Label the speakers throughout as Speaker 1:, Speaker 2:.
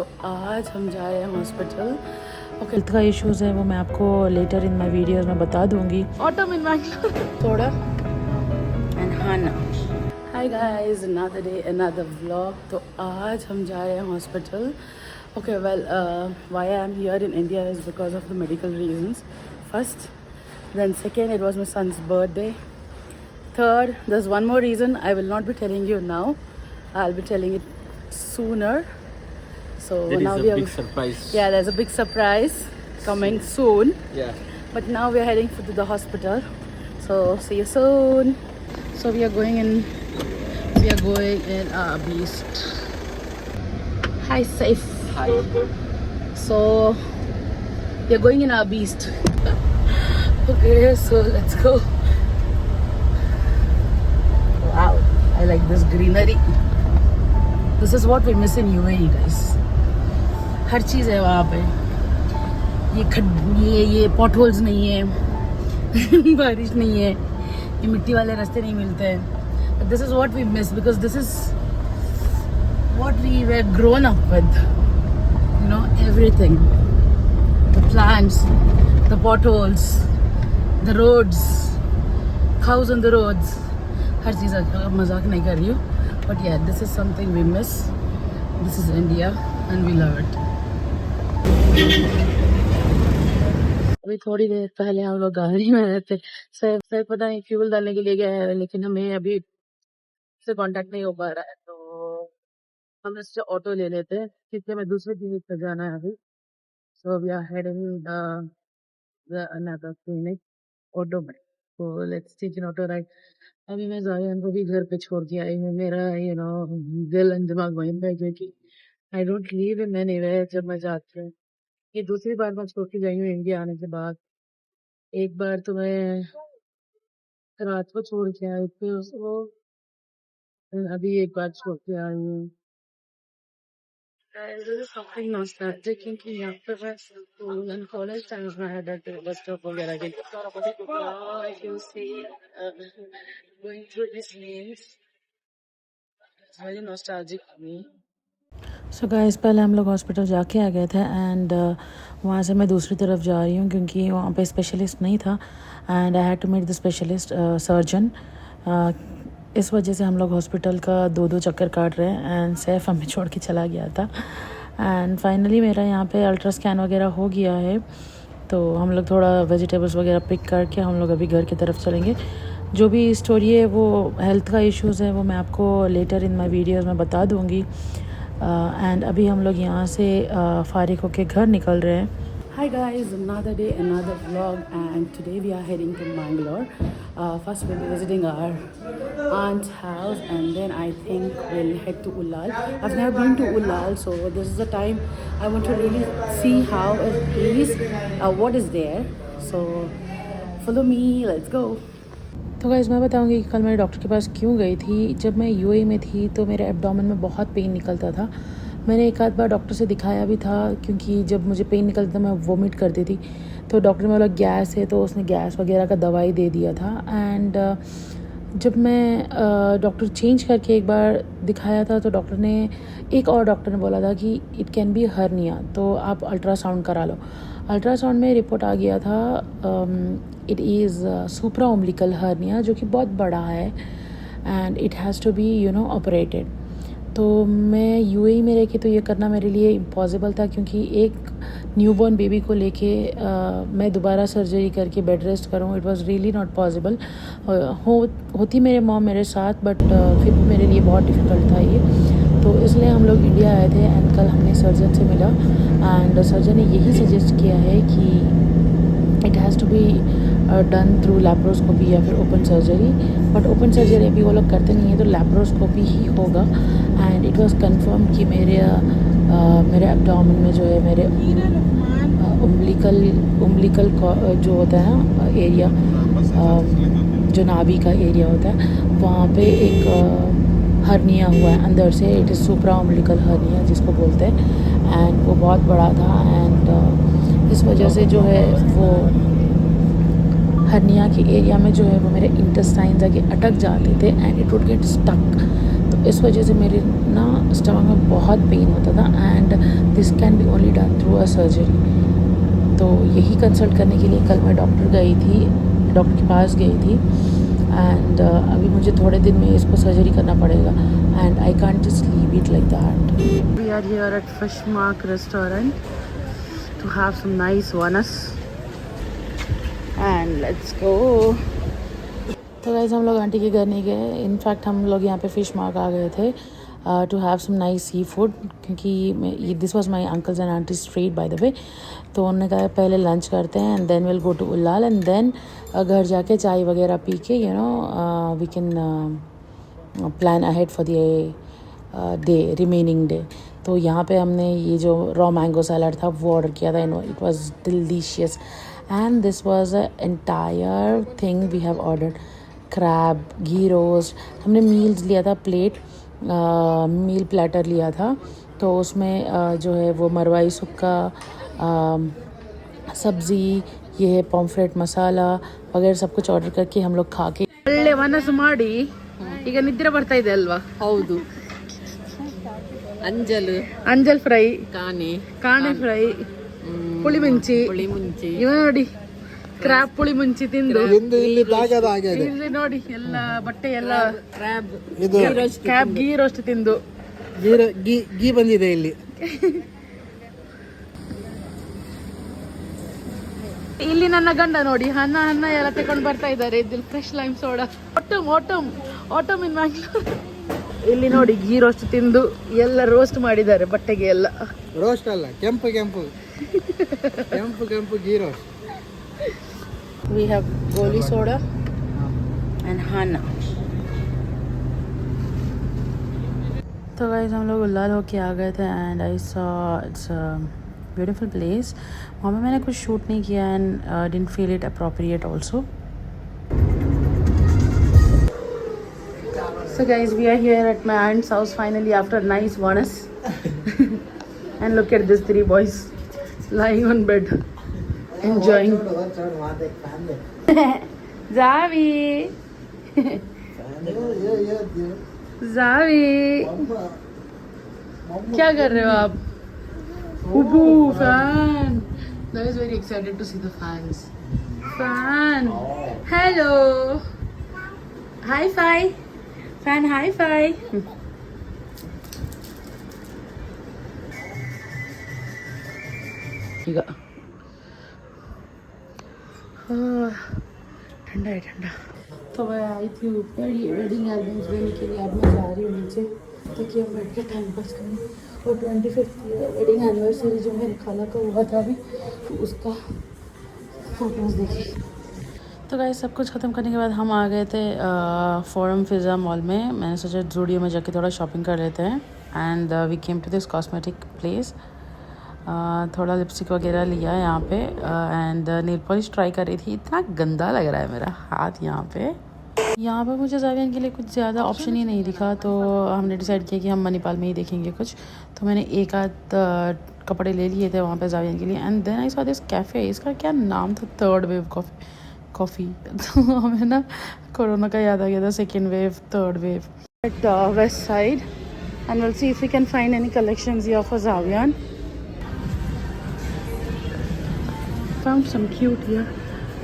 Speaker 1: तो आज हम जा रहे हैं हॉस्पिटल। ओके, हेल्थ का इश्यूज़ है वो मैं आपको लेटर इन माय वीडियोस में बता दूंगी। ऑटम इन बैंगलोर थोड़ा एंड हाना। Hi guys, another day another vlog. तो आज हम जा रहे हैं hospital. Okay well, why I am here in India is because of the medical reasons first, then second it was my son's birthday, third there's one more reason I will not be telling you now, I'll be telling it sooner. So
Speaker 2: there
Speaker 1: now
Speaker 2: is
Speaker 1: we
Speaker 2: a
Speaker 1: are,
Speaker 2: big surprise.
Speaker 1: yeah, there's a big surprise coming soon.
Speaker 2: Yeah.
Speaker 1: But now we are heading to the hospital. So see you soon. So we are going in Beast. Hi Saif.
Speaker 2: Hi.
Speaker 1: So we are going in our Beast. Okay, so let's go. Wow, I like this greenery. This is what we miss in UAE, guys. हर चीज़ है वहाँ पे। ये potholes नहीं है बारिश नहीं है, ये मिट्टी वाले रास्ते नहीं मिलते हैं। This is what we miss because this is what we were grown up with, you know, everything, the plants, the potholes, the roads, cows on the roads, हर चीज़। मजाक नहीं कर रही हूँ, but yeah, this is something we miss. This is India and we love it. अभी थोड़ी देर पहले हम लोग गाड़ी में आए थे। सर पता नहीं फ्यूल डालने के लिए गया है, लेकिन हमें अभी से कांटेक्ट नहीं हो पा रहा है, तो हम इससे ऑटो ले लेते हैं क्योंकि हमें दूसरे क्लिनिक पर जाना है अभी। So we are heading another clinic auto में। तो let's take an auto ride. अभी मैं जायन को भी घर पे छोड़ के आई हूँ। मेरा दिल एंड दिमाग वहीं पे है क्योंकि I don't leave in anywhere जब मैं जाती हूँ। ये दूसरी बार मैं छोड़ के गई हूँ इंडिया आने के बाद। एक बार तो मैं रात को छोड़ के आई थी उसको, अभी एक बार छोड़ के आई हूँ। This is something nostalgic क्योंकि यहाँ पे मैं स्कूल एंड कॉलेज टाइम में had that bus stop वगैरह के। Now if you see going through these lanes, it's very nostalgic for me. So guys, पहले हम लोग हॉस्पिटल जाके आ गए थे एंड वहाँ से मैं दूसरी तरफ जा रही हूँ क्योंकि वहाँ पे स्पेशलिस्ट नहीं था and I had to meet the specialist surgeon. इस वजह से हम लोग हॉस्पिटल का दो चक्कर काट रहे हैं एंड सैफ हमें छोड़ के चला गया था एंड फाइनली मेरा यहाँ पे अल्ट्रा स्कैन वगैरह हो गया है। तो हम लोग थोड़ा वेजिटेबल्स वगैरह पिक करके हम लोग अभी घर की तरफ चलेंगे। जो भी स्टोरी है वो हेल्थ का इश्यूज़ है वो मैं आपको लेटर इन माय वीडियोस में बता दूँगी। एंड अभी हम लोग यहाँ से फारिग होके घर निकल रहे हैं। Hi guys, another day, another vlog, and today we are heading to Mangalore. First we'll be visiting our aunt's house and then I think we'll head to Ullal. I've never been to Ullal, so this is the time I want to really see how it is, what is there. So follow me, let's go. तो guys, मैं बताऊंगी कि कल मैं doctor के पास क्यों गई थी। जब मैं यूएई में थी तो मेरे एब्डोमेन में बहुत पेन निकलता था। मैंने एक आध बार डॉक्टर से दिखाया भी था क्योंकि जब मुझे पेन निकलता था मैं वोमिट करती थी। तो डॉक्टर ने बोला गैस है, तो उसने गैस वगैरह का दवाई दे दिया था। एंड जब मैं डॉक्टर चेंज करके एक बार दिखाया था तो डॉक्टर ने, एक और डॉक्टर ने बोला था कि इट कैन बी हर्निया, तो आप अल्ट्रासाउंड करा लो। अल्ट्रासाउंड में रिपोर्ट आ गया था it is supra umbilical hernia, जो कि बहुत बड़ा है and it has to be operated. तो मैं यूएई में रह के तो ये करना मेरे लिए इम्पॉसिबल था क्योंकि एक न्यूबॉर्न बेबी को लेके मैं दोबारा सर्जरी करके बेड रेस्ट करूँ, it was really not possible. होती मेरे मॉम मेरे साथ, बट फिर भी मेरे लिए बहुत डिफ़िकल्ट था ये। तो इसलिए हम लोग इंडिया आए थे एंड कल हमने सर्जन से मिला एंड सर्जन ने यही सजेस्ट किया है कि it has to be done through laparoscopy या फिर open surgery. But open surgery अभी वो लोग करते नहीं है, तो लैप्रोस्कोपी ही होगा। एंड इट वाज कंफर्म कि मेरे एब्डोमेन में जो है, मेरे उम्बिलिकल जो होता है ना एरिया, जो नाभि का एरिया होता है, वहाँ पे एक हर्निया हुआ है अंदर से। इट इज़ सुप्रा उम्बिलिकल हर्निया जिसको बोलते हैं एंड वो बहुत बड़ा था एंड इस वजह से जो है वो
Speaker 2: हर्निया के एरिया में जो है वो मेरे इंटेस्टाइन्स आगे अटक जाते थे and it would get stuck. तो इस वजह से मेरे ना स्टमक में बहुत पेन होता था and this can be only done through a surgery. तो यही कंसल्ट करने के लिए कल मैं डॉक्टर के पास गई थी एंड अभी मुझे थोड़े दिन में इसको सर्जरी करना पड़ेगा and I can't just leave it like that. We are here at fish mark restaurant to have some nice ones and let's go. तो गाइस हम लोग आंटी के घर नहीं गए, इनफैक्ट हम लोग यहाँ पे फ़िश मार्क आ गए थे to have some nice seafood, क्योंकि this was my uncle's and aunty street by the way. तो उन्होंने कहा पहले लंच करते हैं and then will go to Ullal and then घर जाके चाय वगैरह पी के we can plan ahead for the day remaining day. तो यहाँ पे हमने ये जो रॉ मैंगो सैलड था वो ऑर्डर किया था, it was delicious and this was a entire thing we have ordered. Crab, ghee roast, हमने मील्स लिया था प्लेट, मील प्लेटर लिया था। तो उसमें जो है वो मरवाई सुक्का, सब्ज़ी, ये है पॉम्फ्रेट मसाला वगैरह सब कुछ ऑर्डर करके हम लोग खा के ಒಳ್ಳೆ ಮನಸ್ಸು ಮಾಡಿ ಈಗ ನಿದ್ರೆ ಬರ್ತಾ ಇದೆ ಅಲ್ವಾ? ಹೌದು. ಅಂಜಲ್ ಫ್ರೈ, ಕಾಣೆ ಫ್ರೈ, ಪುಳಿ ಮುಂಚಿ ಇವ ನೋಡಿ ಕ್ರಾಬ್ ಪುಳಿ ಮುಂಚಿ ತಿಂದು ಇಲ್ಲಿ ನೋಡಿ ಎಲ್ಲ ಬಟ್ಟೆ ಎಲ್ಲ ಕ್ಯಾಬ್ ಗೀ ರೋಸ್ಟ್ ತಿಂದು ಗೀ ಬಂದಿದೆ ಇಲ್ಲಿ. ಇಲ್ಲಿ ನನ್ನ ಗಂಡ ನೋಡಿ ಹನ್ನ ಎಲ್ಲ ತಗೊಂಡು ಬರ್ತಾ ಇದ್ದಾರೆ. ಇದ್ರಲ್ಲಿ ಫ್ರೆಶ್ ಲೈಮ್ ಸೋಡಾ, ಆಟಮ್ ಇನ್ ಮ್ಯಾಂಗ್ಳೂರ್. ಇಲ್ಲಿ ನೋಡಿ ಗೀ ರೋಸ್ಟ್ ತಿಂದು ಎಲ್ಲ ರೋಸ್ಟ್ ಮಾಡಿದ್ದಾರೆ ಬಟ್ಟೆಗೆ ಎಲ್ಲ. ರೋಸ್ಟ್ ಅಲ್ಲ, ಕೆಂಪು ghee roast. We have goli soda and hana. तो गाइस हम लोग उल्लाल होके आ गए थे and I saw it's a beautiful place. वहाँ पे मैंने कुछ शूट नहीं किया and didn't feel it appropriate also. So guys, we are here at my aunt's house finally after a nice onus. And look at these three boys lying on bed enjoying. Zavi. क्या कर रहे हो आप? Ubu fan. I was very excited to see the fans. Fan. Hello. High five. Fan high five. ठंडा है ठंडा. तो मैं आई थी ऊपर ये वेडिंग एल्बम्स लेने के लिए. अब मैं जा रही हूँ नीचे ताकि हम बैठ के टाइम पास करें. और 25th वेडिंग एनिवर्सरी जो मेरे खाला का हुआ था अभी, तो उसका फोटोज़ देखी. तो गाइस सब कुछ ख़त्म करने के बाद हम आ गए थे फोरम फिज़ा मॉल में. मैंने सोचा ज़ूडियो में जाके थोड़ा शॉपिंग कर लेते हैं and we came to this cosmetic place. थोड़ा लिपस्टिक वगैरह लिया यहाँ पे एंड नेल पॉलिश ट्राई कर रही थी. इतना गंदा लग रहा है मेरा हाथ यहाँ पे. मुझे ज़ावियन के लिए कुछ ज़्यादा ऑप्शन ही नहीं दिखा, तो हमने डिसाइड किया कि हम मणिपाल में ही देखेंगे कुछ. तो मैंने एक आध कपड़े ले लिए थे वहाँ पे ज़ावियन के लिए and then I saw this cafe. इसका क्या नाम था? Third Wave Coffee. तो हमें ना कोरोना का याद आ गया था. Second wave, third wave. At Westside and will see if we can find any collections here for Zavian. Found some cute here.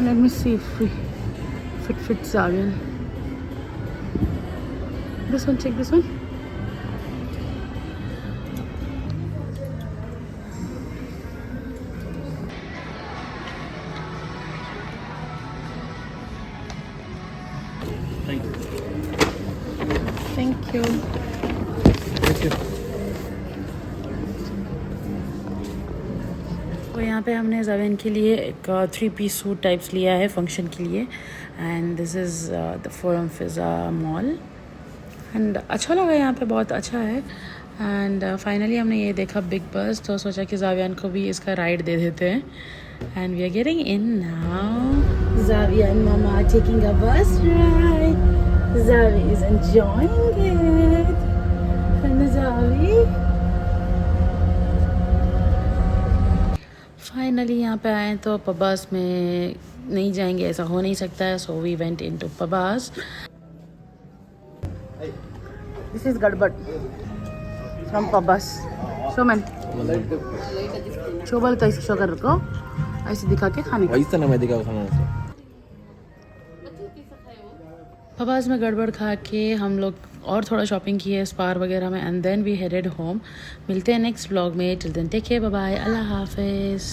Speaker 2: Let me see if we fit ज़ावियन. This one, check this one. Thank you. तो यहाँ पे हमने ज़ावियन के लिए एक 3-piece suit types लिया है function के लिए and this is the forum Fiza mall and अच्छा लगा. यहाँ पे बहुत अच्छा है एंड फाइनली हमने ये देखा बिग बस. तो सोचा कि ज़ावियन को भी इसका राइड दे देते हैं and we are getting in now. Zavian मामा taking a bus ride. Zavi is enjoying it. And Zavi finally यहाँ पे आए तो पबास में नहीं जाएंगे, ऐसा हो नहीं सकता है. So we went into Pabbas. This is gadbad from Pabbas. शोमन शोबल तो शो कर को ऐसे दिखा के खाने का.
Speaker 3: ऐसा ना मैं दिखाऊं खाना.
Speaker 2: पबास में गड़बड़ खा के हम लोग और थोड़ा शॉपिंग किए स्पार वगैरह में, and then we headed home. मिलते हैं नेक्स्ट व्लॉग में. Till then take care, bye bye, अल्लाह हाफिज़.